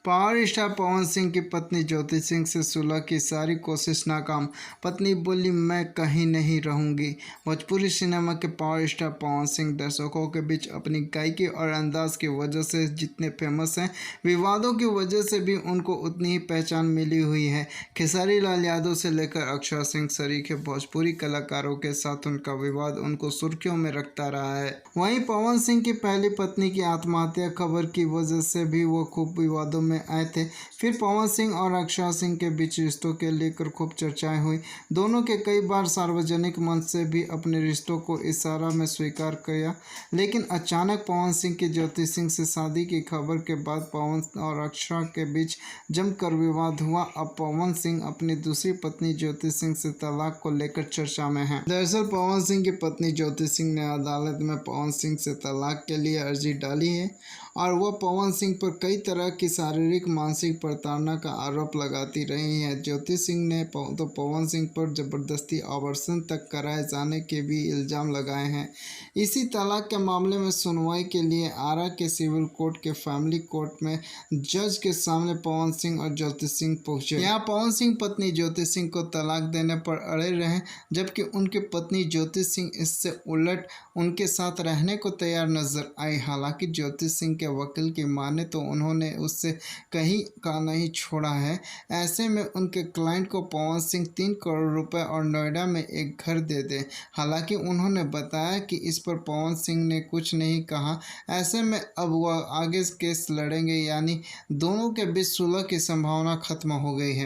Power star Pawan Singh की पत्नी ज्योति सिंह से सुलह की सारी कोशिश नाकाम। पत्नी बोली मैं कहीं नहीं रहूंगी। भोजपुरी सिनेमा के पावर स्टार पवन सिंह दर्शकों के बीच अपनी गायकी और अंदाज की वजह से जितने फेमस हैं, विवादों की वजह से भी उनको उतनी ही पहचान मिली हुई है। खेसारी लाल यादव से लेकर अक्षय सिंह सरीखे भोजपुरी कलाकारों के साथ उनका विवाद उनको सुर्खियों में रखता रहा है। वहीं पवन सिंह की पहली पत्नी की आत्महत्या खबर की वजह से भी वो खूब विवादों में आए थे। फिर पवन सिंह और अक्षय सिंह के बीच रिश्तों के लेकर खूब चर्चाएं हुई। दोनों के कई बार सार्वजनिक मंच से भी अपने रिश्तों को इशारा में स्वीकार किया, लेकिन अचानक पवन सिंह की ज्योति सिंह से शादी की खबर के बाद पवन और अक्षय के बीच जमकर विवाद हुआ। अब पवन सिंह अपनी दूसरी पत्नी ज्योति सिंह से तलाक को लेकर चर्चा में है। दरअसल पवन सिंह की पत्नी ज्योति सिंह ने अदालत में पवन सिंह से तलाक के लिए अर्जी डाली है और वह पवन सिंह पर कई तरह की शारीरिक मानसिक प्रताड़ना का आरोप लगाती रही है। ज्योति सिंह ने तो पवन सिंह पर जबरदस्ती आवर्षण तक कराए जाने के भी इल्ज़ाम लगाए हैं। इसी तलाक के मामले में सुनवाई के लिए आरा के सिविल कोर्ट के फैमिली कोर्ट में जज के सामने पवन सिंह और ज्योति सिंह पहुंचे। यहाँ पवन सिंह पत्नी ज्योति सिंह को तलाक देने पर अड़े रहे, जबकि उनकी पत्नी ज्योति सिंह इससे उलट उनके साथ रहने को तैयार नजर आई। हालांकि ज्योति सिंह के वकील की माने तो उन्होंने उससे कहीं का नहीं छोड़ा है। ऐसे में उनके क्लाइंट को पवन सिंह 3 करोड़ रुपए और नोएडा में एक घर दे दे। हालांकि उन्होंने बताया कि इस पर पवन सिंह ने कुछ नहीं कहा। ऐसे में अब वह आगे केस लड़ेंगे, यानी दोनों के बीच सुलह की संभावना खत्म हो गई है।